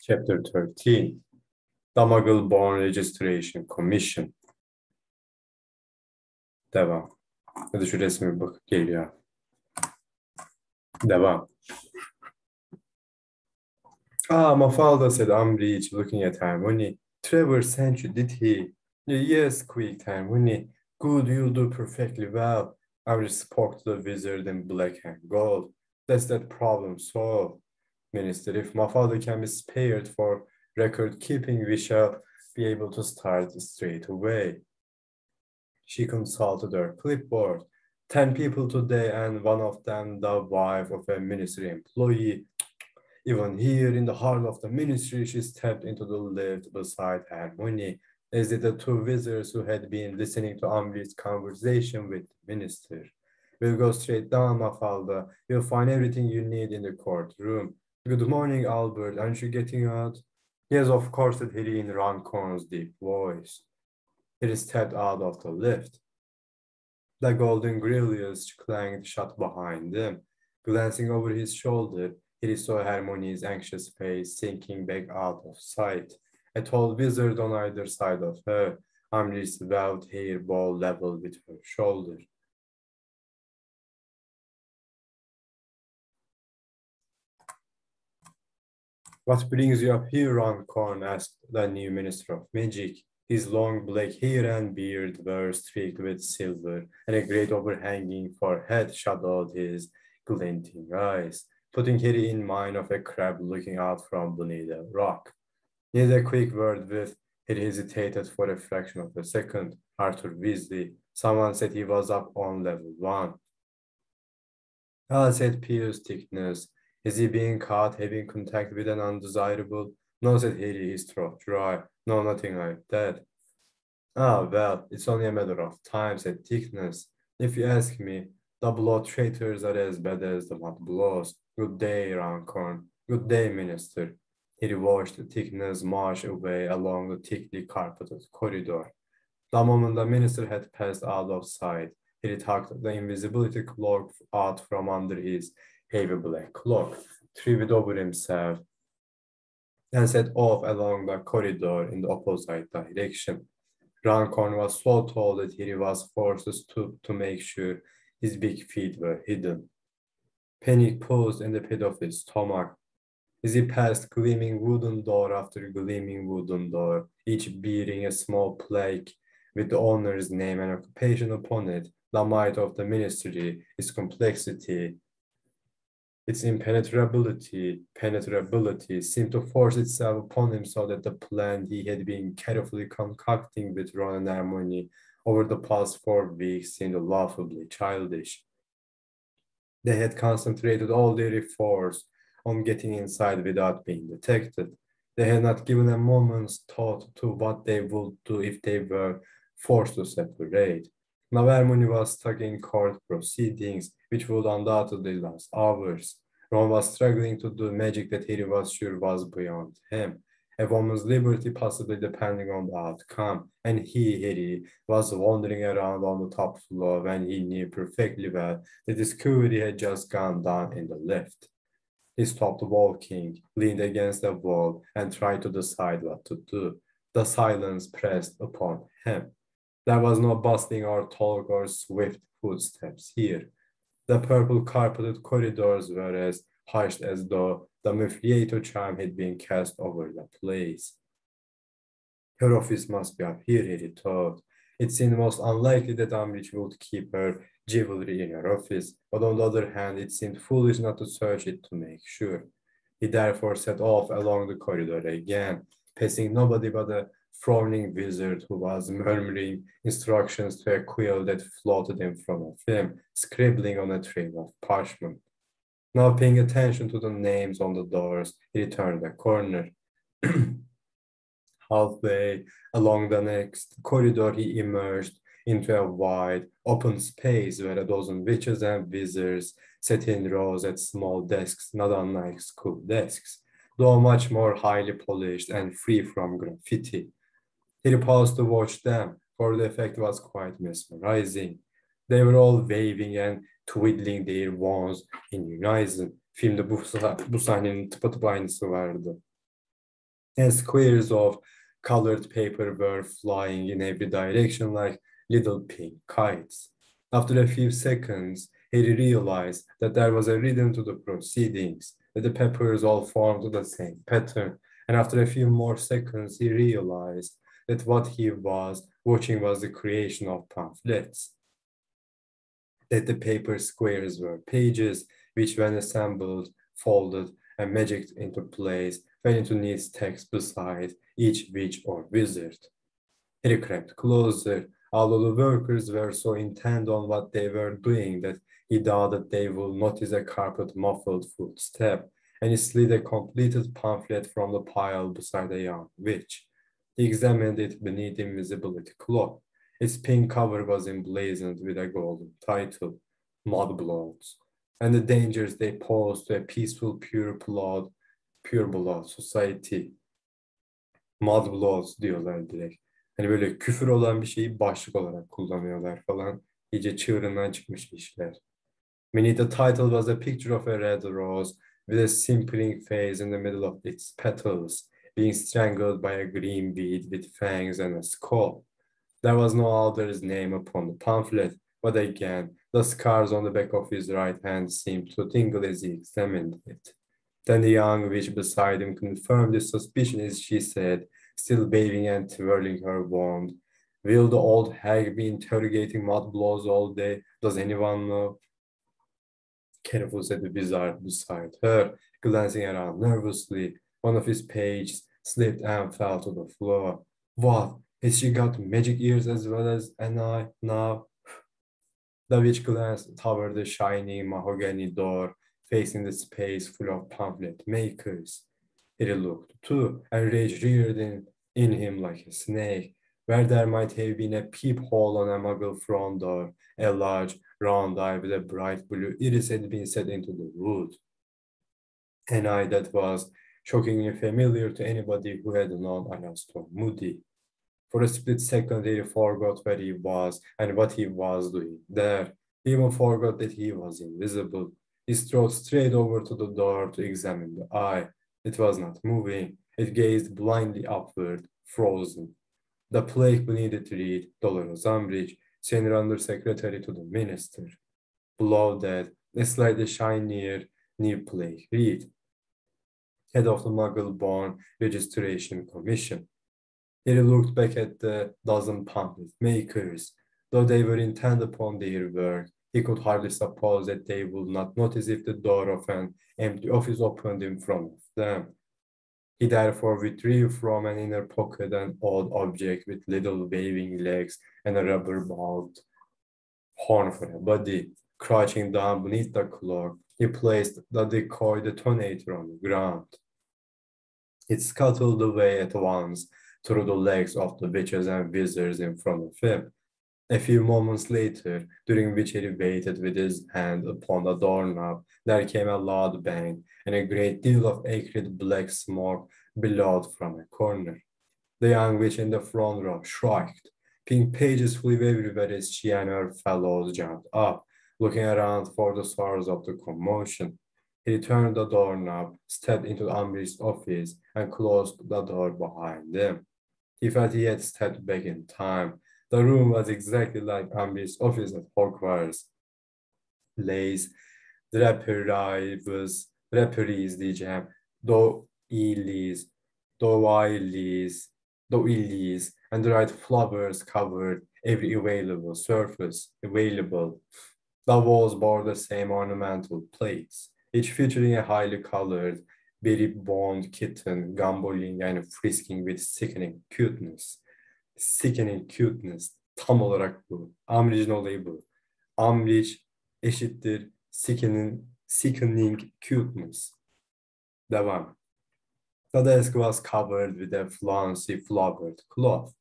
Chapter 13, The MUGGLE-BORN Registration Commission. Devam. Hadi şu resme bir bakıp geliyor. Devam. Mafalda said Umbridge, looking at Hermione. Trevor sent you, did he? Yes, squeaked Hermione. Good, you do perfectly well. Umbridge spoke to the wizard in black and gold. That's that problem solved. Minister, if Mafalda can be spared for record keeping, we shall be able to start straight away. She consulted her clipboard. 10 people today, and one of them the wife of a ministry employee. Even here in the heart of the ministry, she stepped into the lift beside Hermione, as did the two visitors who had been listening to Umbridge's conversation with the minister. We'll go straight down, Mafalda. You'll find everything you need in the courtroom. Good morning, Albert. Aren't you getting out? Yes, of course, said Harry in Runcorn's deep voice. Harry stepped out of the lift. The golden grilles clanged shut behind him. Glancing over his shoulder, Harry saw Hermione's anxious face sinking back out of sight. A tall wizard on either side of her, Umbridge's waved hair bow level with her shoulder. What brings you up here, Runcorn? Asked the new Minister of Magic. His long black hair and beard were streaked with silver, and a great overhanging forehead shadowed his glinting eyes, putting Harry in mind of a crab looking out from beneath a rock. Needed a quick word with, Harry hesitated for a fraction of a second. Arthur Weasley. Someone said he was up on level 1. Said Piers Thickness. Is he being caught having contact with an undesirable? No, said Harry, his throat dry. No, nothing like that. Well, it's only a matter of time, said Thickness. If you ask me, the blood traitors are as bad as the mud blows. Good day, Runcorn. Good day, Minister. Harry watched Thickness march away along the thickly carpeted corridor. The moment the minister had passed out of sight, Harry tucked the invisibility cloak out from under his heavy black cloak, threw it over himself, and set off along the corridor in the opposite direction. Runcorn was so tall that Harry was forced to stoop to make sure his big feet were hidden. Panic paused in the pit of his stomach as he passed gleaming wooden door after gleaming wooden door, each bearing a small plaque with the owner's name and occupation upon it. The might of the ministry, its complexity, its penetrability seemed to force itself upon him, so that the plan he had been carefully concocting with Ron and Hermione over the past 4 weeks seemed laughably childish. They had concentrated all their efforts on getting inside without being detected. They had not given a moment's thought to what they would do if they were forced to separate. Now Hermione was stuck in court proceedings, which would undoubtedly last hours. Ron was struggling to do magic that Harry was sure was beyond him. A woman's liberty possibly depending on the outcome. And he, Harry, was wandering around on the top floor when he knew perfectly well that the security had just gone down in the lift. He stopped walking, leaned against the wall, and tried to decide what to do. The silence pressed upon him. There was no bustling or talk or swift footsteps here. The purple carpeted corridors were as hushed as though the Mufliato charm had been cast over the place. Her office must be up here, Harry thought. It seemed most unlikely that Umbridge would keep her jewelry in her office, but on the other hand, it seemed foolish not to search it to make sure. He therefore set off along the corridor again, passing nobody but a frowning wizard who was murmuring instructions to a quill that floated in front of him, scribbling on a trail of parchment. Now paying attention to the names on the doors, he turned the corner. Halfway along the next corridor, he emerged into a wide, open space where a dozen witches and wizards sat in rows at small desks, not unlike school desks, though much more highly polished and free from graffiti. He paused to watch them, for the effect was quite mesmerizing. They were all waving and twiddling their wands in unison. Filmde bu sahnenin tıpatıp aynısı vardı. and squares of colored paper were flying in every direction like little pink kites. After a few seconds, he realized that there was a rhythm to the proceedings, that the papers all formed the same pattern, and after a few more seconds, he realized that what he was watching was the creation of pamphlets, that the paper squares were pages, which when assembled, folded, and magicked into place, fell into neat text beside each witch or wizard. He crept closer. All of the workers were so intent on what they were doing that he doubted they would notice a carpet-muffled footstep, and he slid a completed pamphlet from the pile beside a young witch. He examined it beneath the invisibility cloth. Its pink cover was emblazoned with a golden title, Mudbloods, and the dangers they posed to a peaceful pure blood society. Mudbloods diyorlar direkt. Hani böyle küfür olan bir şeyi başlık olarak kullanıyorlar falan. İyice çığırından çıkmış işler. Beneath the title was a picture of a red rose with a simpering face in the middle of its petals, being strangled by a green bead with fangs and a skull. There was no author's name upon the pamphlet, but again, the scars on the back of his right hand seemed to tingle as he examined it. Then the young witch beside him confirmed his suspicion as she said, still waving and twirling her wand, "Will the old hag be interrogating Mudbloods all day? Does anyone know?" Careful, said the wizard beside her, glancing around nervously. One of his pages slipped and fell to the floor. What? Has she got magic ears as well as an eye now? The witch glanced toward the shining mahogany door, facing the space full of pamphlet makers. He looked too, and rage reared in him like a snake. Where there might have been a peephole on a muggle front door, a large round eye with a bright blue iris had been set into the wood. An eye that was shockingly familiar to anybody who had known Alastor Moody. For a split second, he forgot where he was and what he was doing there. He even forgot that he was invisible. He strode straight over to the door to examine the eye. It was not moving. It gazed blindly upward, frozen. The plaque beneath it read, Dolores Umbridge, Senior Under Secretary to the Minister. Below that, a slightly shinier new plaque read, Head of the MUGGLE-BORN Registration Commission. He looked back at the dozen pamphlet makers. Though they were intent upon their work, he could hardly suppose that they would not notice if the door of an empty office opened in front of them. He therefore withdrew from an inner pocket an odd object with little waving legs and a rubber-mouthed horn for a body. Crouching down beneath the cloak, he placed the decoy detonator on the ground. It scuttled away at once through the legs of the witches and wizards in front of him. A few moments later, during which he waited with his hand upon the doorknob, there came a loud bang, and a great deal of acrid black smoke billowed from a corner. The young witch in the front row shrieked. Pink pages flew everywhere as she and her fellows jumped up, looking around for the source of the commotion. He turned the doorknob, stepped into Umbridge's office, and closed the door behind them. He felt he had stepped back in time. The room was exactly like Umbridge's office at Hogwarts. Lace, draperies diyeceğim, doilies, and the right flowers covered every available surface available. The walls bore the same ornamental plates, each featuring a highly colored, berry-boned kitten gamboling and frisking with sickening cuteness. Sickening cuteness. Tam olarak bu. Umbridge'in olayı bu. Umbridge eşittir sickening cuteness. Devam. The desk was covered with a flouncy flowered cloth.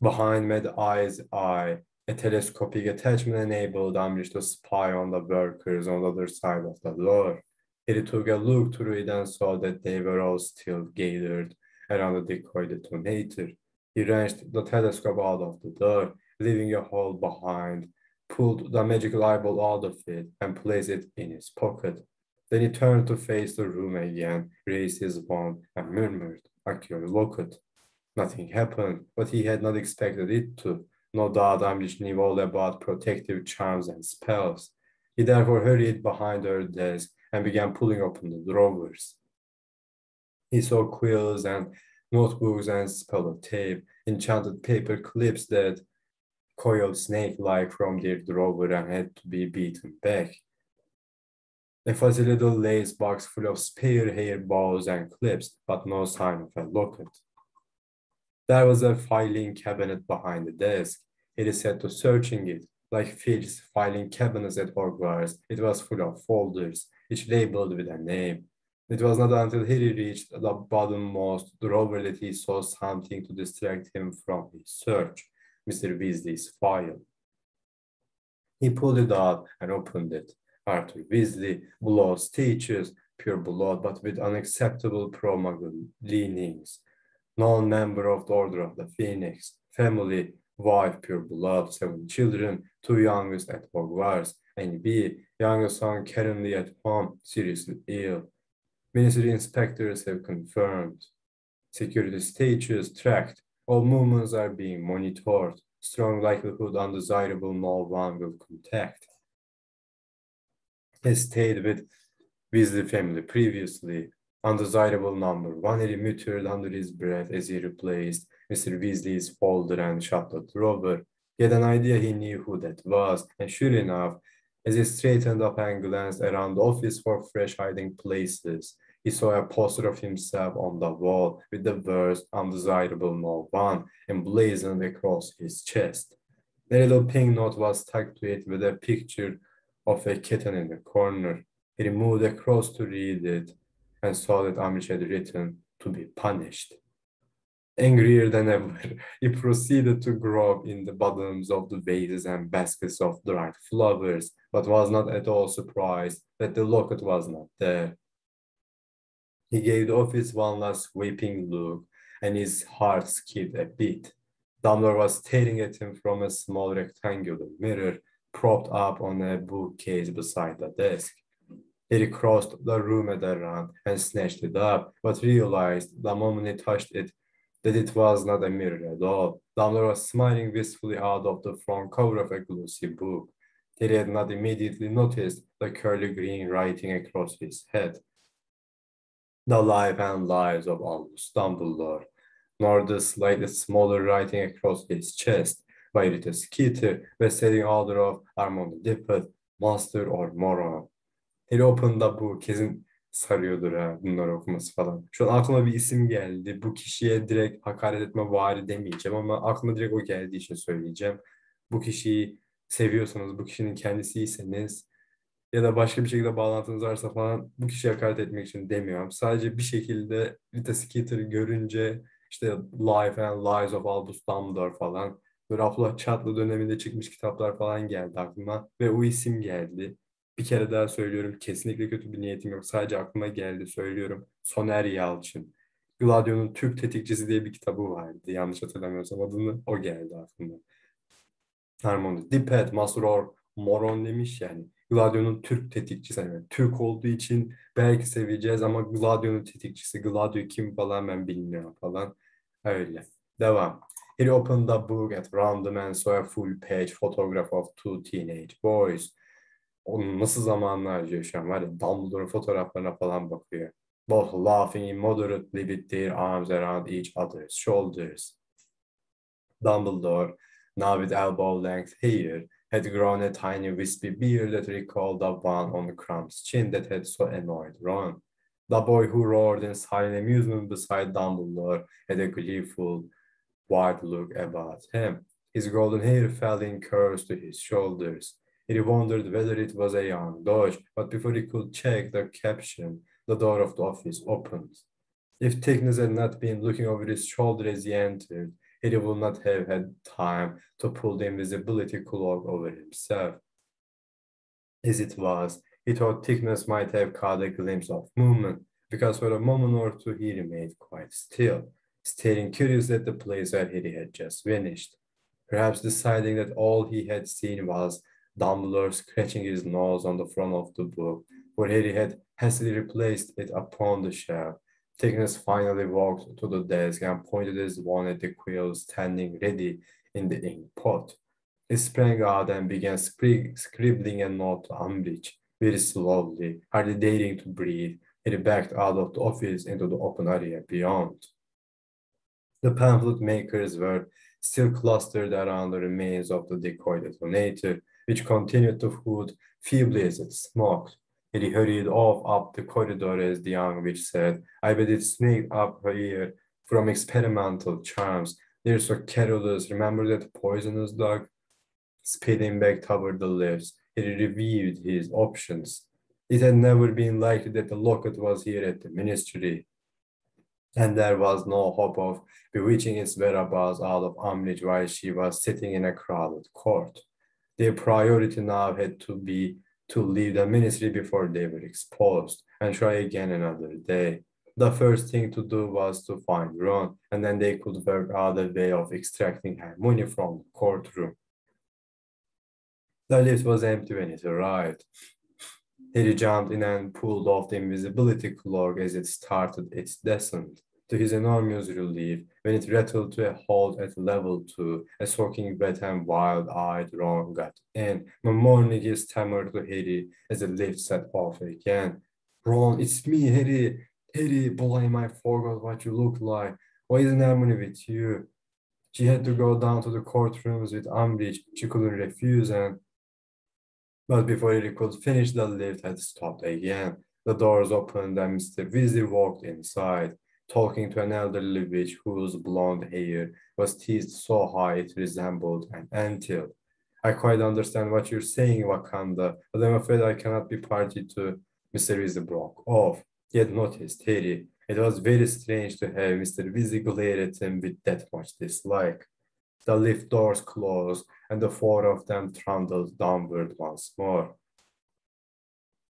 Behind Mad Eye's eye, a telescopic attachment enabled Umbridge to spy on the workers on the other side of the door. He took a look through it and saw that they were all still gathered around the decoy detonator. He wrenched the telescope out of the door, leaving a hole behind, pulled the magical eyeball out of it, and placed it in his pocket. Then he turned to face the room again, raised his wand, and murmured, "Akio, look it." Nothing happened, but he had not expected it to. No doubt Amrish knew all about protective charms and spells. He therefore hurried behind her desk and began pulling open the drawers. He saw quills and notebooks and spell tape, enchanted paper clips that coiled snake-like from their drawer and had to be beaten back. A fuzzy little lace box full of spare hair bows and clips, but no sign of a locket. There was a filing cabinet behind the desk. He set to searching it. Like Fitch's filing cabinets at Hogwarts, it was full of folders, each labeled with a name. It was not until he reached the bottommost drawer that he saw something to distract him from his search, Mr. Weasley's file. He pulled it out and opened it. Arthur Weasley, blood status, pure blood, but with unacceptable pro-Muggle leanings. Non-member of the Order of the Phoenix, family, wife, pure blood, 7 children, 2 youngest at Hogwarts, and B, youngest son currently at home, seriously ill. Ministry inspectors have confirmed. Security status tracked. All movements are being monitored. Strong likelihood undesirable no one will contact. He stayed with Weasley family previously. Undesirable number. One he muttered under his breath as he replaced Mr. Weasley's folder and shut the drawer. He had an idea he knew who that was, and sure enough, as he straightened up and glanced around the office for fresh hiding places, he saw a poster of himself on the wall with the words "Undesirable no one" emblazoned across his chest. A little pink note was stuck to it with a picture of a kitten in the corner. He moved across to read it and saw that Amish had written, "To be punished." Angrier than ever, he proceeded to grope in the bottoms of the vases and baskets of dried flowers, but was not at all surprised that the locket was not there. He gave the office one last sweeping look, and his heart skipped a beat. Dumbledore was staring at him from a small rectangular mirror propped up on a bookcase beside the desk. He crossed the room at a run and snatched it up, but realized the moment he touched it that it was not a mirror at all. Dumbledore was smiling wistfully out of the front cover of a glossy book. He had not immediately noticed the curly green writing across his head. The life and lives of Albus Dumbledore, nor the slightly smaller writing across his chest by Rita Skeeter, best-selling author of Armand Dippet, Master or Moron. He opened the book, kesin sarıyordur ha bunları okuması falan. Şu an aklıma bir isim geldi. Bu kişiye direkt hakaret etme vari demeyeceğim ama aklıma direkt o geldiği için söyleyeceğim. Bu kişiyi seviyorsanız, bu kişinin kendisiyseniz ya da başka bir şekilde bağlantınız varsa falan bu kişiye hakaret etmek için demiyorum. Sadece bir şekilde Rita Skeeter'ı görünce işte Life and Lies of Albus Dumbledore falan böyle Abdullah Çatlı döneminde çıkmış kitaplar falan geldi aklıma ve o isim geldi. Bir kere daha söylüyorum, kesinlikle kötü bir niyetim yok. Sadece aklıma geldi, söylüyorum. Soner Yalçın. Gladio'nun Türk Tetikçisi diye bir kitabı vardı. Yanlış hatırlamıyorsam adını o geldi aklıma. Harmony. Dipet, Masror, Moron demiş yani. Gladio'nun Türk tetikçisi. Yani Türk olduğu için belki seveceğiz ama Gladio'nun tetikçisi. Gladio kim falan ben bilmiyorum falan. Öyle. Devam. He opened the book at random and saw a full page photograph of 2 teenage boys. Onun nasıl zamanını harcıyor şu an var ya, Dumbledore'un fotoğraflarına falan bakıyor. Both laughing immoderately with their arms around each other's shoulders. Dumbledore, now with elbow-length hair, had grown a tiny wispy beard that recalled the one on Crumb's chin that had so annoyed Ron. The boy who roared in silent amusement beside Dumbledore had a gleeful, wide look about him. His golden hair fell in curls to his shoulders. He wondered whether it was a young Doge, but before he could check the caption, the door of the office opened. If Tignes had not been looking over his shoulder as he entered, he would not have had time to pull the invisibility cloak over himself. As it was, he thought Tignes might have caught a glimpse of movement, because for a moment or two he remained quite still, staring curiously at the place where Harry had just vanished, perhaps deciding that all he had seen was Dumbledore scratching his nose on the front of the book, for Harry had hastily replaced it upon the shelf. Thickness finally walked to the desk and pointed his one at the quill standing ready in the ink pot. He sprang out and began scribbling a note to Umbridge, very slowly, hardly daring to breathe. He backed out of the office into the open area beyond. The pamphlet makers were still clustered around the remains of the decoy detonator, which continued to hoot feebly as it smoked. He hurried off up the corridor as the young witch said, I bet it sneaked up her ear from experimental charms. They're so careless. Remember that poisonous dog? Speeding back toward the lifts, he reviewed his options. It had never been likely that the locket was here at the ministry, and there was no hope of bewitching its whereabouts out of Umbridge while she was sitting in a crowded court. Their priority now had to be to leave the ministry before they were exposed and try again another day. The first thing to do was to find Ron, and then they could work out a way of extracting her money from the courtroom. The lift was empty when it arrived. Harry jumped in and pulled off the invisibility cloak as it started its descent. To his enormous relief, when it rattled to a halt at level 2, a soaking wet and wild-eyed Ron got in. Morning stammered to Harry as the lift set off again. Ron, it's me, Harry. Harry, blame, I forgot what you look like. Why isn't Hermione with you? She had to go down to the courtrooms with Umbridge. She couldn't refuse, but before he could finish, the lift had stopped again. The doors opened and Mr. Weasley walked inside, talking to an elderly witch whose blonde hair was teased so high it resembled an anthill. I quite understand what you're saying, Wakanda, but I'm afraid I cannot be party to. Mr. Weasley broke off. He had noticed Harry. It was very strange to have Mr. Weasley glare at him with that much dislike. The lift doors closed, and the four of them trundled downward once more.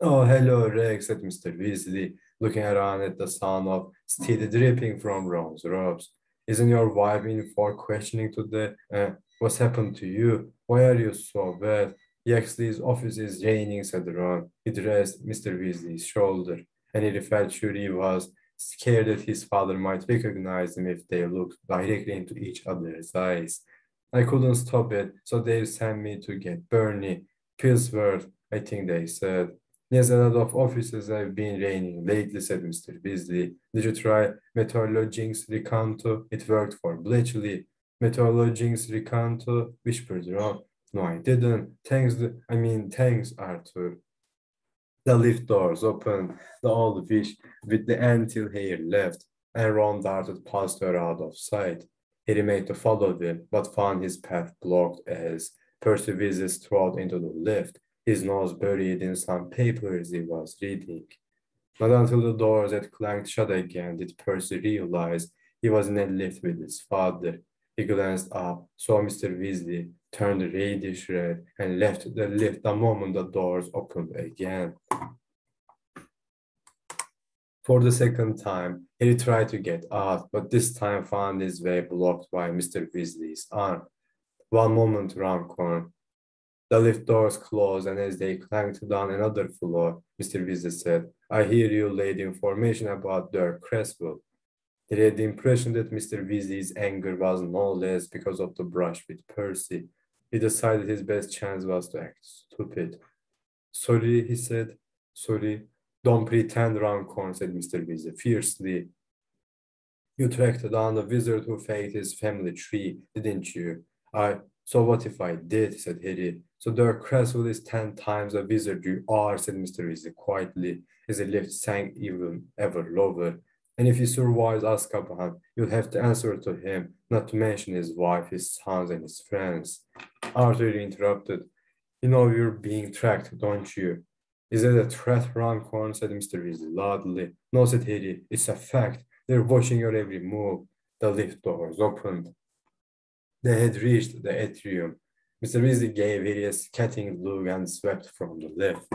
Oh, hello, Rex, said Mr. Weasley, looking around at the sound of steady dripping from Ron's robes. Isn't your wife in for questioning today? What's happened to you? Why are you so wet? Yaxley's office is raining, said Ron. He dressed Mr. Weasley's shoulder, and he felt sure he was scared that his father might recognize him if they looked directly into each other's eyes. I couldn't stop it, so they sent me to get Bernie. Pillsworth, I think they said. Yes, a lot of offices have been raining lately, said Mr. Weasley. Did you try Meteorologic's Recanto? It worked for Bletchley. Meteorologic's Recanto, whispered Ron. No, I didn't. Thanks, Arthur. The lift doors opened. The old witch with the anthill hair left, and Ron darted past her out of sight. He remained to follow them, but found his path blocked as Percy Weasley strode into the lift, his nose buried in some papers he was reading. Not until the doors had clanged shut again did Percy realize he was in a lift with his father. He glanced up, saw Mr. Weasley, turned reddish red, and left the lift the moment the doors opened again. For the second time, he tried to get out, but this time found his way blocked by Mr. Weasley's arm. One moment, Runcorn. The lift doors closed, and as they clanked down another floor, Mr. Weasley said, I hear you laid information about Dirk Creswell. He had the impression that Mr. Weasley's anger was no less because of the brush with Percy. He decided his best chance was to act stupid. Sorry, he said. Sorry. Don't pretend, Runcorn, said Mr. Weasley fiercely. You tracked down the wizard who faked his family tree, didn't you? So what if I did, said Harry. So Dirk Creswell is 10 times the wizard you are, said Mr. Weasley quietly, as the lift sank even ever lower. And if he survives Azkaban, you'll have to answer to him, not to mention his wife, his sons, and his friends. Arthur interrupted. You know you're being tracked, don't you? Is that a threat, Runcorn, said Mr. Weasley loudly. No, said Harry, it's a fact. They're watching your every move. The lift doors opened. They had reached the atrium. Mr. Weasley gave Harry a scathing look and swept from the lift.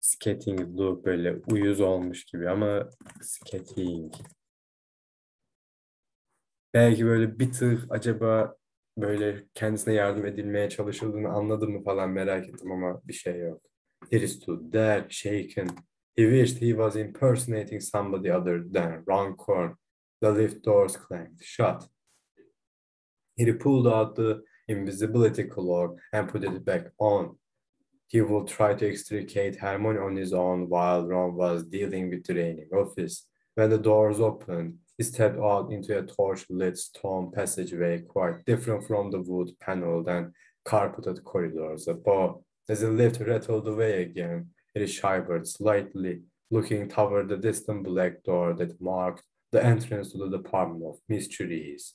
Scathing look böyle uyuz olmuş gibi ama scathing. Belki böyle bir tık acaba böyle kendisine yardım edilmeye çalışıldığını anladı mı falan merak ettim ama bir şey yok. Harry stood there, shaken. He wished he was impersonating somebody other than Runcorn. The lift doors clanged shut. He pulled out the invisibility cloak and put it back on. He would try to extricate Hermione on his own while Ron was dealing with the raining office. When the doors opened, he stepped out into a torch-lit stone passageway quite different from the wood-paneled and carpeted corridors above. As the lift rattled away again, he shivered slightly, looking toward the distant black door that marked the entrance to the Department of Mysteries.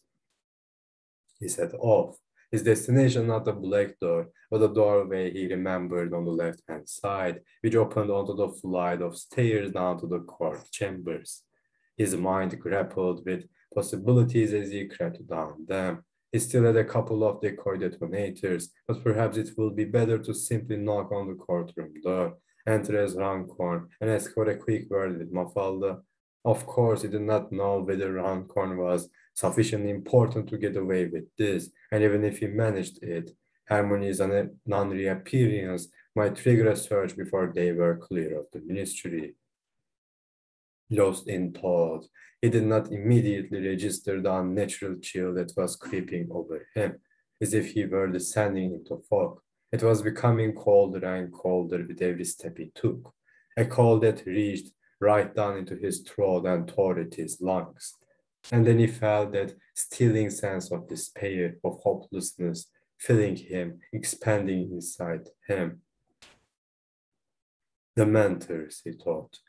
He set off. His destination not the black door, but the doorway he remembered on the left-hand side, which opened onto the flight of stairs down to the court chambers. His mind grappled with possibilities as he crept down them. He still had a couple of decoy detonators, but perhaps it will be better to simply knock on the courtroom door, enter as Runcorn, and ask for a quick word with Mafalda. Of course, he did not know whether Runcorn was sufficiently important to get away with this, and even if he managed it, Hermione's non-reappearance might trigger a search before they were clear of the ministry. Lost in thought, he did not immediately register the unnatural chill that was creeping over him, as if he were descending into fog. It was becoming colder and colder with every step he took, a cold that reached right down into his throat and tore at his lungs. And then he felt that stilling sense of despair, of hopelessness, filling him, expanding inside him. The mentors, he thought.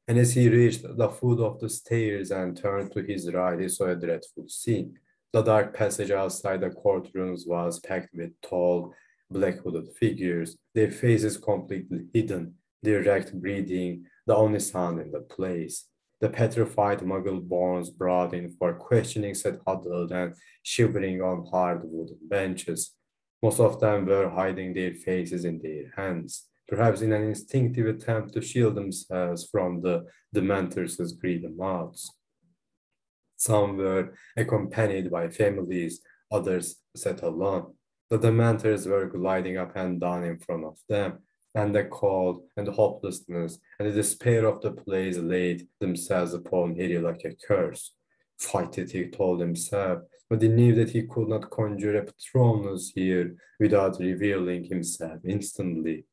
And as he reached the foot of the stairs and turned to his right, he saw a dreadful scene. The dark passage outside the courtrooms was packed with tall, black-hooded figures, their faces completely hidden, their racked breathing the only sound in the place. The petrified MUGGLE-BORNs brought in for questioning sat huddled and shivering on hard wooden benches. Most of them were hiding their faces in their hands, perhaps in an instinctive attempt to shield themselves from the Dementors' greedy mouths. Some were accompanied by families, others sat alone. The Dementors were gliding up and down in front of them, and the cold and the hopelessness and the despair of the place laid themselves upon Harry like a curse. Fight it, he told himself, but he knew that he could not conjure a Patronus here without revealing himself instantly.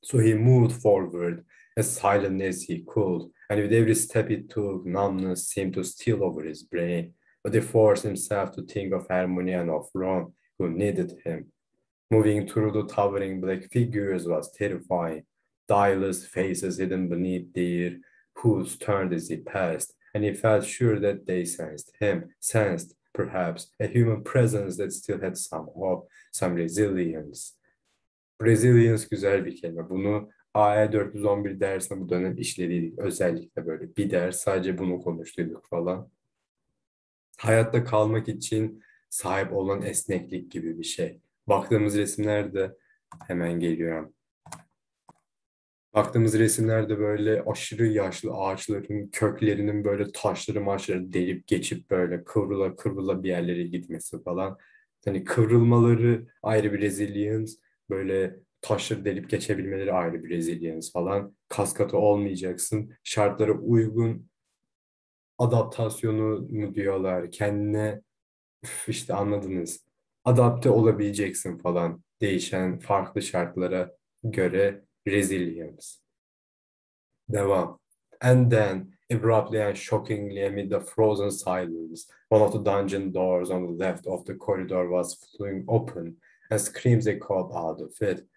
So he moved forward as silently as he could, and with every step he took, numbness seemed to steal over his brain, but he forced himself to think of Hermione and of Ron, who needed him. Moving through the towering black figures was terrifying. Eyeless faces hidden beneath their hoods turned as he passed, and he felt sure that they sensed him, sensed, perhaps, a human presence that still had some hope, some resilience. Resilience güzel bir kelime. Bunu AE 411 dersinde bu dönem işlediydik. Özellikle böyle bir ders sadece bunu konuştuyduk falan. Hayatta kalmak için sahip olan esneklik gibi bir şey. Baktığımız resimlerde hemen geliyorum. Baktığımız resimlerde böyle aşırı yaşlı ağaçların köklerinin böyle maçları delip geçip böyle kıvrıla kıvrıla bir yerlere gitmesi falan. Hani kıvrılmaları ayrı bir resilience, böyle taşları delip geçebilmeleri ayrı bir resilience falan. Kas katı olmayacaksın. Şartlara uygun adaptasyonu mu diyorlar. Kendine işte anladınız. Adapte olabileceksin falan. Değişen farklı şartlara göre resilience. Devam. And then, abruptly and shockingly amid the frozen silence, one of the dungeon doors on the left of the corridor was flung open, and screams echoed out of it.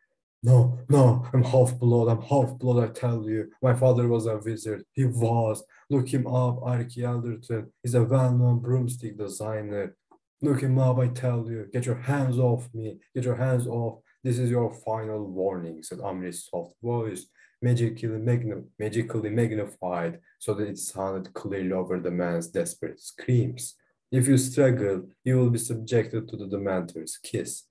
No, no, I'm half-blood, I tell you. My father was a wizard. He was. Look him up, Archie Alderton. He's a well-known broomstick designer. Look him up, I tell you. Get your hands off me. Get your hands off. This is your final warning, said Amri's soft voice, magically magnified so that it sounded clearly over the man's desperate screams. If you struggle, you will be subjected to the Dementor's kiss.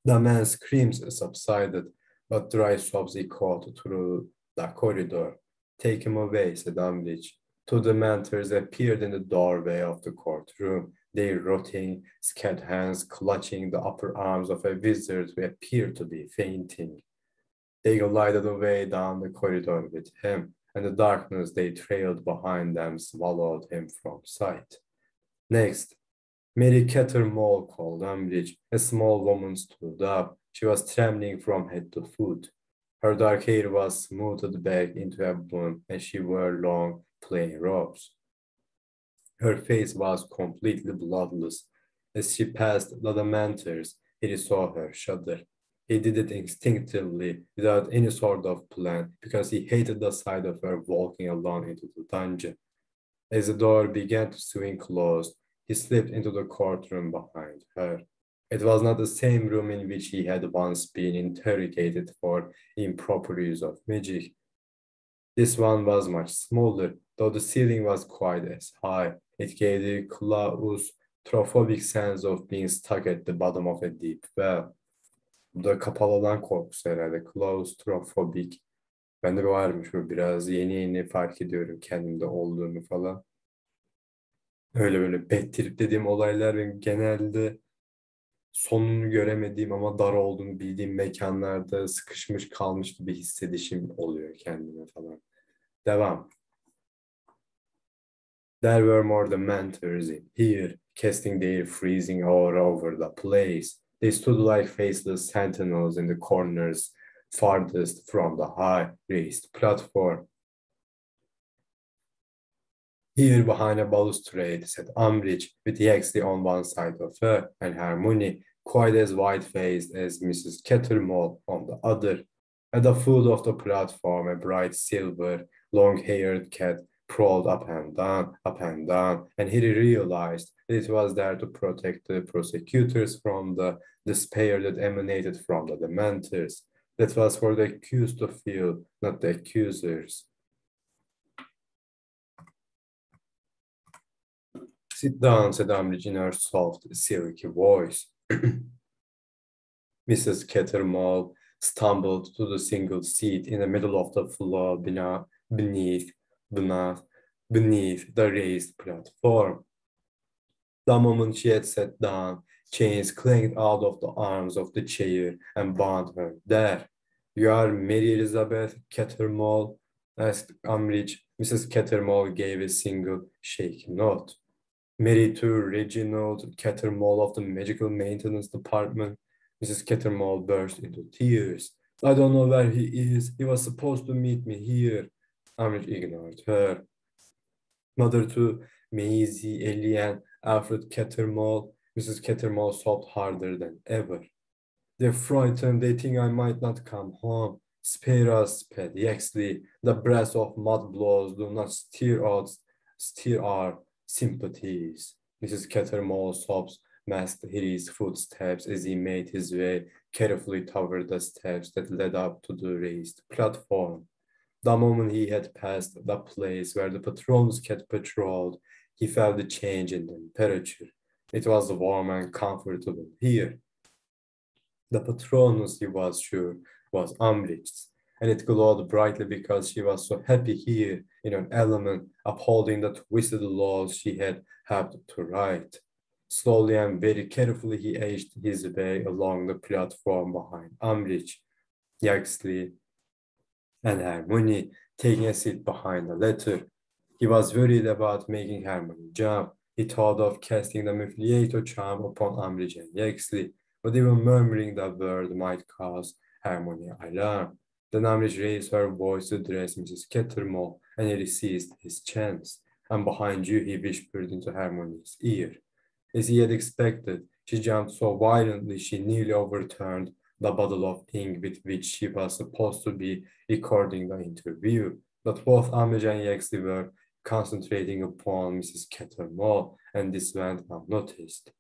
The man's screams subsided, but dry sobs echoed through the corridor. Take him away, said Umbridge. Two Dementors appeared in the doorway of the courtroom, their rotting, scared hands clutching the upper arms of a wizard who appeared to be fainting. They glided away down the corridor with him, and the darkness they trailed behind them swallowed him from sight. Next, Mary Cattermole called Umbridge. A small woman stood up. She was trembling from head to foot. Her dark hair was smoothed back into a bun, and she wore long, plain robes. Her face was completely bloodless. As she passed the Dementors, he saw her shudder. He did it instinctively, without any sort of plan, because he hated the sight of her walking alone into the dungeon. As the door began to swing closed, he slipped into the courtroom behind her. It was not the same room in which he had once been interrogated for improper use of magic. This one was much smaller, though the ceiling was quite as high. It gave the claustrophobic sense of being stuck at the bottom of a deep well. Bu da kapalı alan korkusu herhalde. Claustrophobic. Bende varmış bu biraz. Yeni fark ediyorum kendimde olduğunu falan. Öyle böyle bad trip dediğim olaylar benim genelde sonunu göremediğim ama dar olduğunu bildiğim mekanlarda sıkışmış kalmış gibi hissedişim oluyor kendime falan. Devam. There were more Dementors in here, casting their freezing aura over the place. They stood like faceless sentinels in the corners farthest from the high raised platform. Here behind a balustrade sat Umbridge, with Yaxley on one side of her, and Hermione, quite as white-faced as Mrs. Cattermole, on the other. At the foot of the platform, a bright silver, long-haired cat crawled up and down, and he realized that it was there to protect the prosecutors from the despair that emanated from the Dementors. That was for the accused to feel, not the accusers. Sit down, said Umbridge in her soft, silky voice. Mrs. Cattermole stumbled to the single seat in the middle of the floor beneath the raised platform. The moment she had sat down, chains clanked out of the arms of the chair and bound her there. You are Mary Elizabeth Cattermole? Asked Umbridge. Mrs. Cattermole gave a single shaky note. Married to Reginald Cattermole of the Magical Maintenance Department, Mrs. Cattermole burst into tears. I don't know where he is. He was supposed to meet me here. Umbridge ignored her. Mother to Maisie, Ellie, and Alfred Cattermole, Mrs. Cattermole sobbed harder than ever. They're frightened. They think I might not come home. Spare us, Pat Yaxley. The breath of mudblows do not steer our sympathies. Mrs. Cattermole's sobs masked Harry's footsteps as he made his way carefully toward the steps that led up to the raised platform. The moment he had passed the place where the Patronus cat patrolled, he felt the change in temperature. It was warm and comfortable here. The Patronus, he was sure, was Umbridge's, and it glowed brightly because she was so happy here in an element, upholding the twisted laws she had helped to write. Slowly and very carefully he edged his way along the platform behind Umbridge, Yaxley, and Hermione, taking a seat behind the latter. He was worried about making Hermione jump. He thought of casting the Muffliato charm upon Umbridge and Yaxley, but even murmuring the word might cause Hermione alarm. Then Umbridge raised her voice to address Mrs. Cattermole, and he seized his chance. And behind you, he whispered into Hermione's ear. As he had expected, she jumped so violently she nearly overturned the bottle of ink with which she was supposed to be recording the interview. But both Umbridge and Yaxley were concentrating upon Mrs. Cattermole, and this went unnoticed.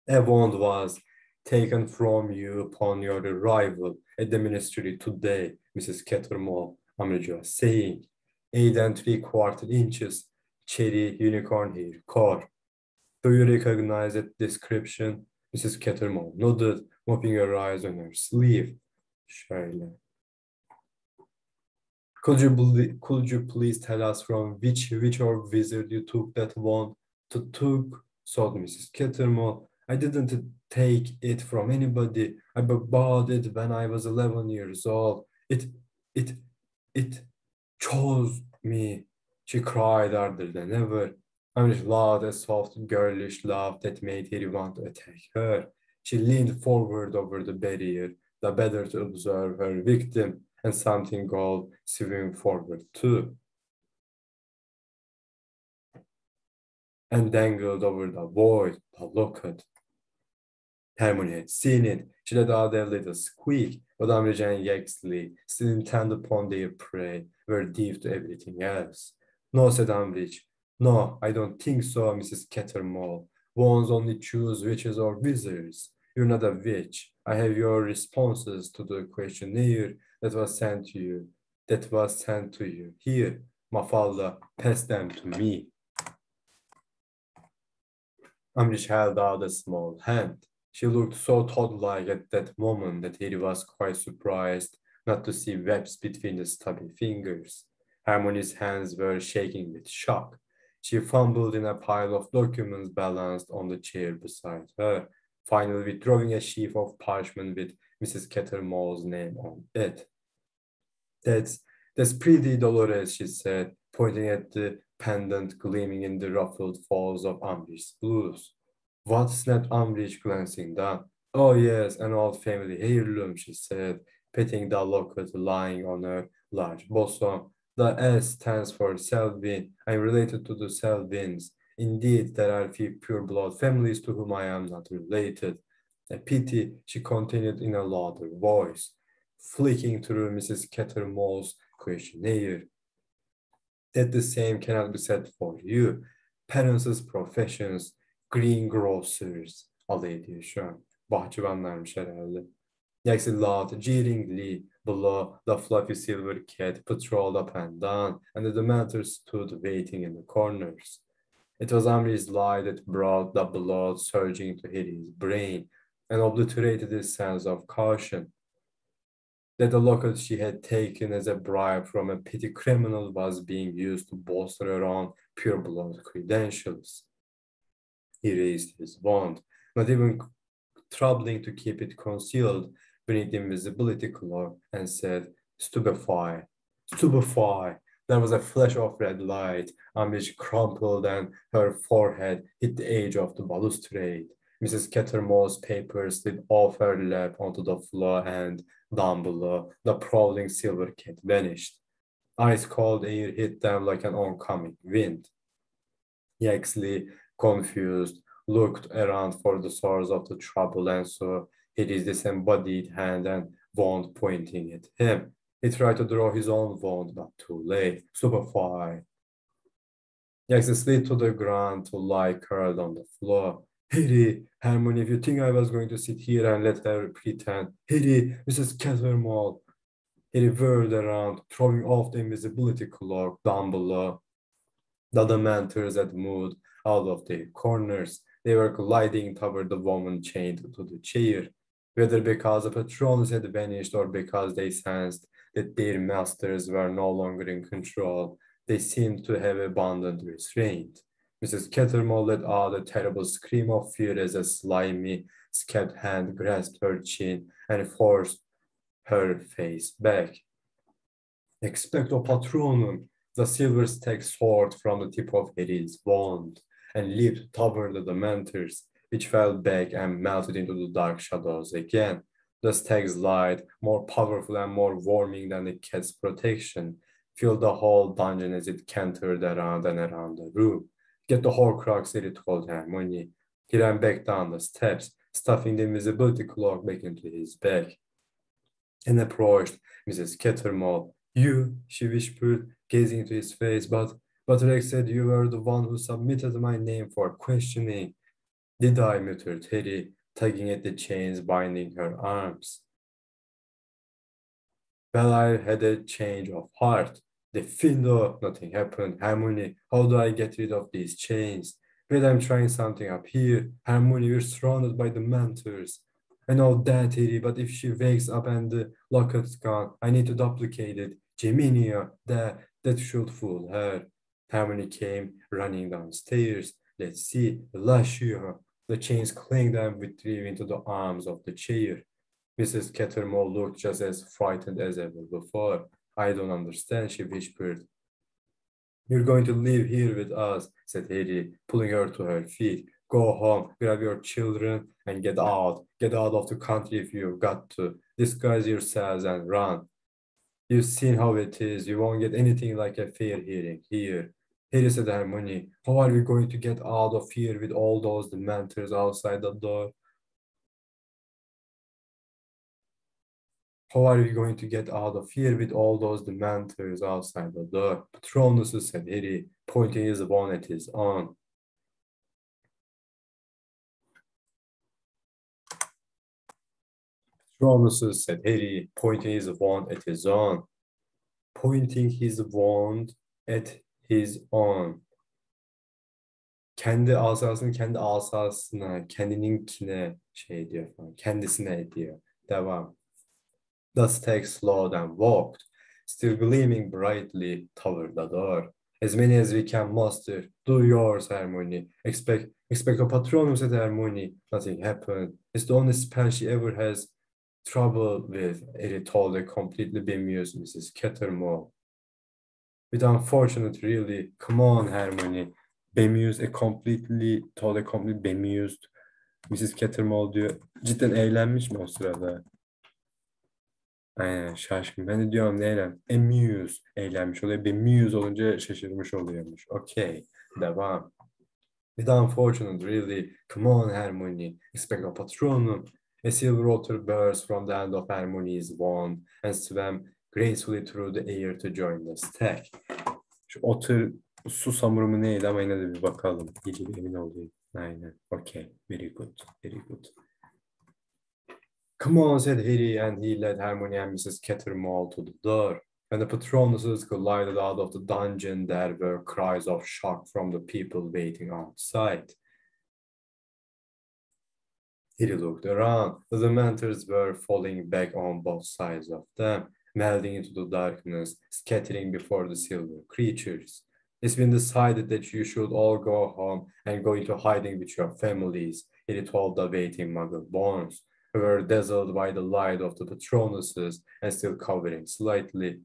A wand was taken from you upon your arrival at the ministry today, Mrs. Cattermole, Umbridge was saying. 8 3/4 inches, cherry unicorn hair core. Do you recognize that description? Mrs. Cattermole nodded, mopping her eyes on her sleeve. Şöyle. Could you please tell us from which witch or wizard you took that wand? Took, sobbed Mrs. Cattermole, I didn't take it from anybody. I bought it when I was 11 years old. It, it chose me. She cried harder than ever. Amish loud a soft, girlish laugh that made Harry want to attack her. She leaned forward over the barrier, the better to observe her victim, and something called swing forward too, and dangled over the void, the locket. Hermione had seen it. She let out a little squeak, but Umbridge and Yaxley, still intent upon their prey, were deaf to everything else. No, said Umbridge. No, I don't think so, Mrs. Cattermole. Wands only choose witches or wizards. You're not a witch. I have your responses to the questionnaire that was sent to you. Here, Mafalda, pass them to me. Umbridge held out a small hand. She looked so toad-like at that moment that Harry was quite surprised not to see webs between the stubby fingers. Hermione's hands were shaking with shock. She fumbled in a pile of documents balanced on the chair beside her, finally withdrawing a sheaf of parchment with Mrs. Cattermole's name on it. That's pretty, Dolores, she said, pointing at the pendant gleaming in the ruffled folds of Umbridge's blouse. What? Snapped Umbridge, glancing down. Oh yes, an old family heirloom, she said, petting the locket lying on her large bosom. The S stands for Selwyn. I'm related to the Selwyns. Indeed, there are few pure-blood families to whom I am not related. A pity, she continued in a louder voice, flicking through Mrs. Cattermole's questionnaire. That the same cannot be said for you. Parents' professions, greengrocers, alay ediyor şu an. Bahçıvanlarmış herhalde. Yaxley laughed jeeringly. Below, the fluffy silver cat patrolled up and down, and the Dementor stood waiting in the corners. It was Umbridge's lie that brought the blood surging to Harry's brain and obliterated his sense of caution. That the locket she had taken as a bribe from a petty criminal was being used to bolster her own pure-blood credentials. He raised his wand, not even troubling to keep it concealed beneath the invisibility cloak, and said, "Stupefy, stupefy." There was a flash of red light, Umbridge crumpled and her forehead hit the edge of the balustrade. Mrs. Cattermole's papers slid off her lap onto the floor, and down below, the prowling silver cat vanished. Ice-cold air hit them like an oncoming wind. Yaxley, confused, looked around for the source of the trouble and saw Harry's disembodied hand and wand pointing at him. He tried to draw his own wand, but too late. Stupefy. Yaxley slid to the ground to lie curled on the floor. Harry, Hermione, if you think I was going to sit here and let her pretend. Harry, Mrs. Cattermole. Harry whirled around, throwing off the invisibility cloak down below. The Dementors had moved out of their corners. They were gliding toward the woman chained to the chair. Whether because the patrons had vanished or because they sensed that their masters were no longer in control, they seemed to have abandoned restraint. Mrs. Cattermole let out a terrible scream of fear as a slimy, scabbed hand grasped her chin and forced her face back. Expecto Patronum, the silver stag soared from the tip of Harry's wand and leaped toward the Dementors, which fell back and melted into the dark shadows again. The stag's light, more powerful and more warming than the cat's protection, filled the whole dungeon as it cantered around and around the room. Get the Horcrux, Harry told Hermione. He ran back down the steps, stuffing the invisibility cloak back into his bag, and approached Mrs. Cattermole. You, she whispered, gazing into his face, but Rex said you were the one who submitted my name for questioning. Did I, muttered Harry, tugging at the chains binding her arms. Well, I had a change of heart. The findo, nothing happened. Hermione, how do I get rid of these chains? Wait, I'm trying something up here. Hermione, we're surrounded by the Mentors. I know that, Harry, but if she wakes up and the locket's gone, I need to duplicate it. Geminia, that should fool her. Hermione came running downstairs. Let's see, Lashia. The chains cling and withdrew into the arms of the chair. Mrs. Cattermole looked just as frightened as ever before. I don't understand, she whispered. You're going to live here with us, said Harry, pulling her to her feet. Go home, grab your children, and get out. Get out of the country if you've got to. Disguise yourselves and run. You've seen how it is. You won't get anything like a fair hearing here. Harry said Hermione, how are we going to get out of here with all those dementors outside the door? How are we going to get out of here with all those dementors outside the door? Patronus, said Harry, pointing his wand at his own. Patronus, said Harry, pointing his wand at his own. Pointing his wand at his own. Kendi asasını kendi asasına, kendininkine şey diyor falan, kendisine diyor. Devam. The stag slowed and walked, still gleaming brightly toward the door. As many as we can muster. Do yours, Hermione. Expect a Patronus at Hermione. Nothing happened. It's the only spell she ever has trouble with, Harry told a completely bemused Mrs. Cattermole. With unfortunate, really. Come on, Hermione. Bemused, told a completely bemused Mrs. Cattermole diyor. Cidden eğlenmiş mi o sırada? Aynen, şaşkın. Ben de diyorum neyle? Amuse, eğlenmiş oluyor. Bemused olunca şaşırmış oluyormuş. Okay, devam. With unfortunate, really. Come on, Hermione. Expect a patronum. A silver otter burst from the end of Hermione's wand and swam gracefully through the air to join the stack. Şu otter su samuru mu neydi ama yine de bir bakalım. İyice bir emin olayım. Aynen. Okay. Very good. Very good. Come on, said Harry, and he led Hermione and Mrs. Cattermole to the door. When the Patronuses glided out of the dungeon, there were cries of shock from the people waiting outside. Harry looked around. The Dementors were falling back on both sides of them, melting into the darkness, scattering before the silver creatures. It's been decided that you should all go home and go into hiding with your families, Harry told the waiting MUGGLE-BORNs, who were dazzled by the light of the Patronuses and still covering slightly.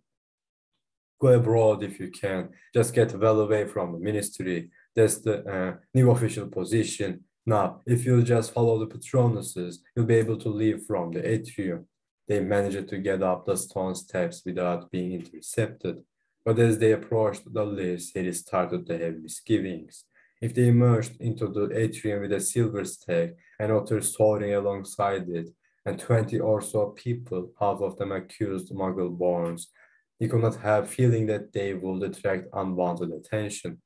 Go abroad if you can. Just get well away from the ministry. That's the new official position. Now, if you'll just follow the Patronuses, you'll be able to leave from the atrium. They managed to get up the stone steps without being intercepted. But as they approached the lifts, Harry started to have misgivings. If they emerged into the atrium with a silver stag, an otter soaring alongside it, and 20 or so people, half of them accused MUGGLE-BORNs, he could not help feeling that they would attract unwanted attention.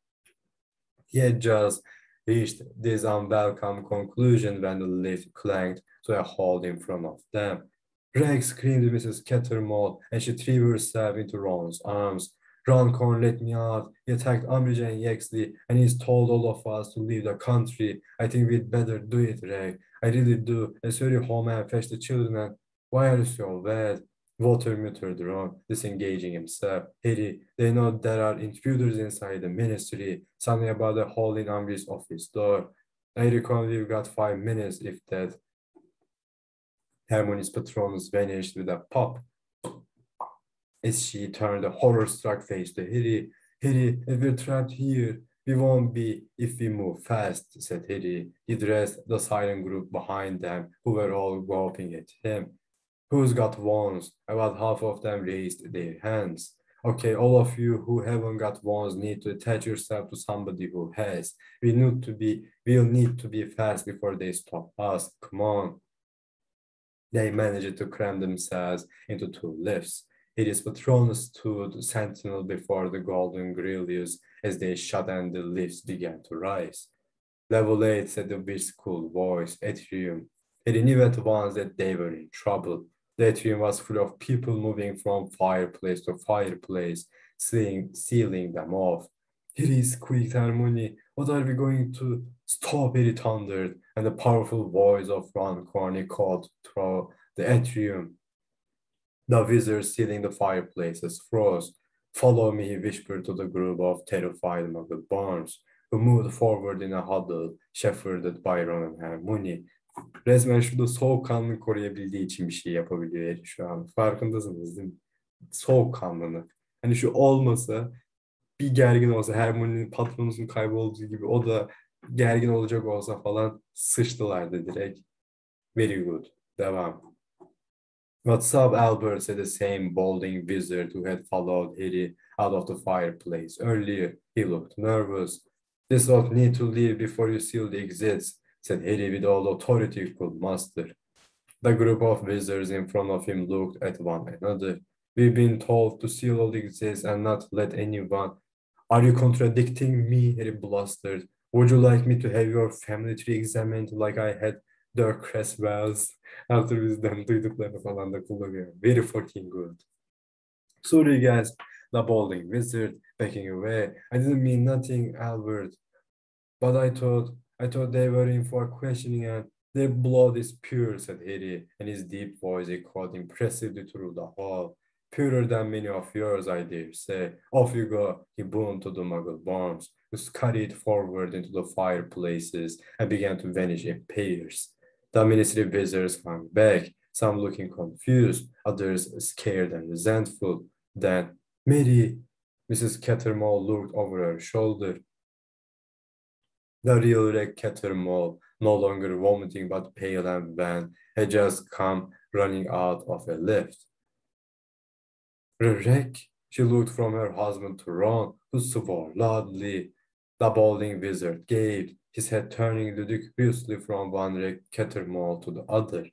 He had just reached this unwelcome conclusion when the lift clanged to a halt in front of them. Rex, screamed Mrs. Cattermole, and she threw herself into Ron's arms. Runcorn, let me out. He attacked Umbridge and Yaxley, and he's told all of us to leave the country. I think we'd better do it, Rex. I really do. Let's hurry home and fetch the children. And why are you so bad? Walter muttered Ron, disengaging himself. Harry, they know there are intruders inside the ministry. Something about a hole in Umbridge's office door. I reckon we've got 5 minutes, if that. Hermione's Patronus vanished with a pop as she turned a horror-struck face to Harry. Harry, if we're trapped here, we won't be if we move fast, said Harry. He addressed the silent group behind them, who were all gawping at him. Who's got wands? About half of them raised their hands. Okay, all of you who haven't got wands need to attach yourself to somebody who has. We'll need to be fast before they stop us. Come on. They managed to cram themselves into 2 lifts. Harry's Patronus stood sentinel before the golden grilles as they shut and the lifts began to rise. Level 8, said the witch's cool voice. Atrium. Harry knew at once that they were in trouble. The atrium was full of people moving from fireplace to fireplace, sealing them off. Harry squeaked Hermione. What are we going to stop? Harry thundered, and the powerful voice of Runcorn echoed through the atrium. The wizards sealing the fireplaces froze. Follow me, he whispered to the group of terrified MUGGLE-BORNs. who moved forward in a huddle, shepherded by Ron and Hermione. Resmen şurada soğukkanlılık koruyabildiği için bir şey yapabiliyor herif şu an. Farkındasınız değil mi? Soğukkanlılık. Hani şu olmasa, bir gergin olsa, Hermione'nin patronunun kaybolduğu gibi o da gergin olacak olsa falan sıçtılardı direkt. Very good. Devam. What's up, Albert, said the same balding wizard who had followed Harry out of the fireplace. Earlier, he looked nervous. This ought need to leave before you seal the exits, said Harry with all authority he could muster. The group of wizards in front of him looked at one another. We've been told to seal all the exits and not let anyone. Are you contradicting me? Harry blustered. Would you like me to have your family tree examined like I had Dirk Creswell's? After bizden duyduklarını falan da kullanıyor. Very fucking good. Sorry guys, the balding wizard backing away. I didn't mean nothing, Albert. But I thought they were in for questioning and their blood is pure, said Harry, and his deep voice echoed impressively through the hall. Purer than many of yours, I dare say. Off you go, he boomed to the MUGGLE-BORNs, who scurried forward into the fireplaces and began to vanish in pairs. The ministry visitors hung back, some looking confused, others scared and resentful. Then, Mary, Mrs. Cattermole looked over her shoulder. The real Reg Cattermole, no longer vomiting but pale and wan, had just come running out of a lift. Reg, she looked from her husband to Ron, who swore loudly. The balding wizard gaped, his head turning ludicrously from one Reg Cattermole to the other.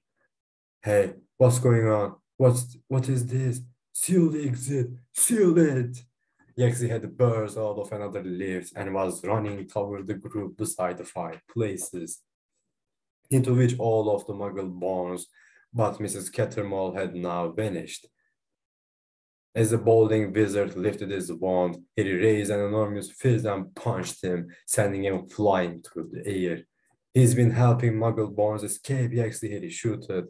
Hey, what's going on? What is this? Seal the exit! Seal it! Yaxley had burst out of another lift and was running toward the group beside the fireplaces, into which all of the Muggle-Borns but Mrs. Cattermole had now vanished. As the balding wizard lifted his wand, he raised an enormous fist and punched him, sending him flying through the air. He's been helping Muggle-Borns escape, Yaxley had shouted.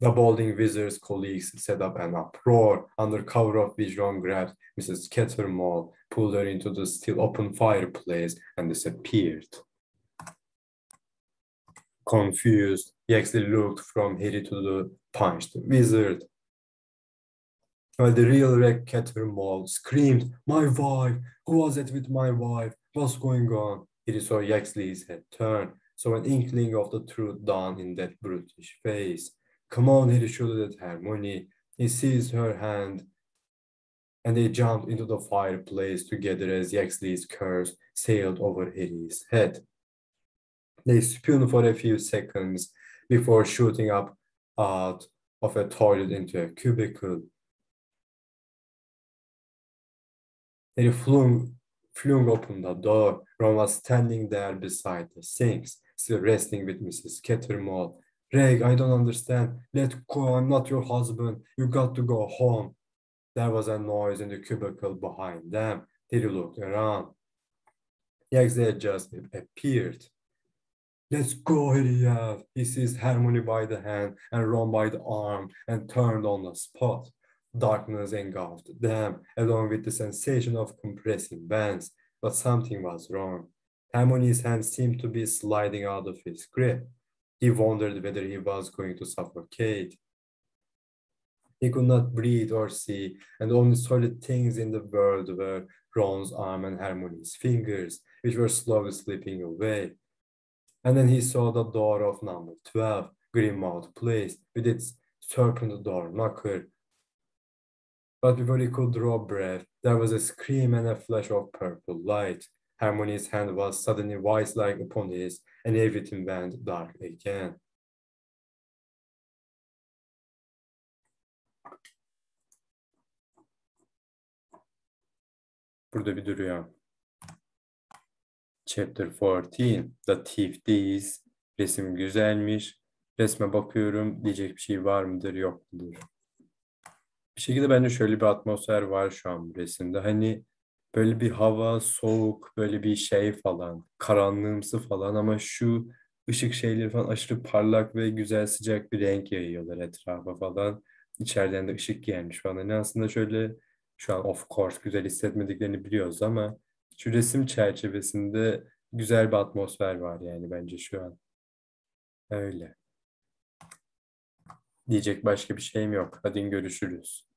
The balding wizard's colleagues set up an uproar, under cover of which Ron grabbed Mrs. Cattermole, pulled her into the still open fireplace, and disappeared. Confused, Yaxley looked from Harry to the punched wizard, while the real Reg Cattermole screamed, "My wife! Who was it with my wife? What's going on?" Harry saw Yaxley's head turn, saw an inkling of the truth dawn in that brutish face. "Come on," Harry shouted at Hermione. He seized her hand, and they jumped into the fireplace together as Yaxley's curse sailed over Harry's head. They spun for a few seconds before shooting up out of a toilet into a cubicle. Harry flung open the door. Ron was standing there beside the sinks, still wrestling with Mrs. Cattermole. "Reg, I don't understand. Let go, I'm not your husband. You got to go home." There was a noise in the cubicle behind them. Harry looked around. Yaxley had just appeared. "Let's go," Harry yelled. He seized Hermione by the hand and Ron by the arm and turned on the spot. Darkness engulfed them, along with the sensation of compressing bands, but something was wrong. Hermione's hand seemed to be sliding out of his grip. He wondered whether he was going to suffocate. He could not breathe or see, and the only solid things in the world were Ron's arm and Hermione's fingers, which were slowly slipping away. And then he saw the door of number 12, Greenmouth Place, with its serpent door knocker. But before he could draw breath, there was a scream and a flash of purple light. Hermione's hand was suddenly vice-like upon his, and everything went dark again. Burada bir duruyor. Chapter 14, The Thief Dies. Resim güzelmiş. Resme bakıyorum, diyecek bir şey var mıdır, yok mudur? Bir şekilde bence şöyle bir atmosfer var şu an bu resimde. Hani böyle bir hava, soğuk, böyle bir şey falan, karanlığımsı falan ama şu ışık şeyleri falan aşırı parlak ve güzel sıcak bir renk yayıyorlar etrafa falan. İçeriden de ışık gelmiş falan. Hani aslında şöyle Şu an of course güzel hissetmediklerini biliyoruz ama şu resim çerçevesinde güzel bir atmosfer var yani bence şu an. Öyle. Diyecek başka bir şeyim yok. Hadi görüşürüz.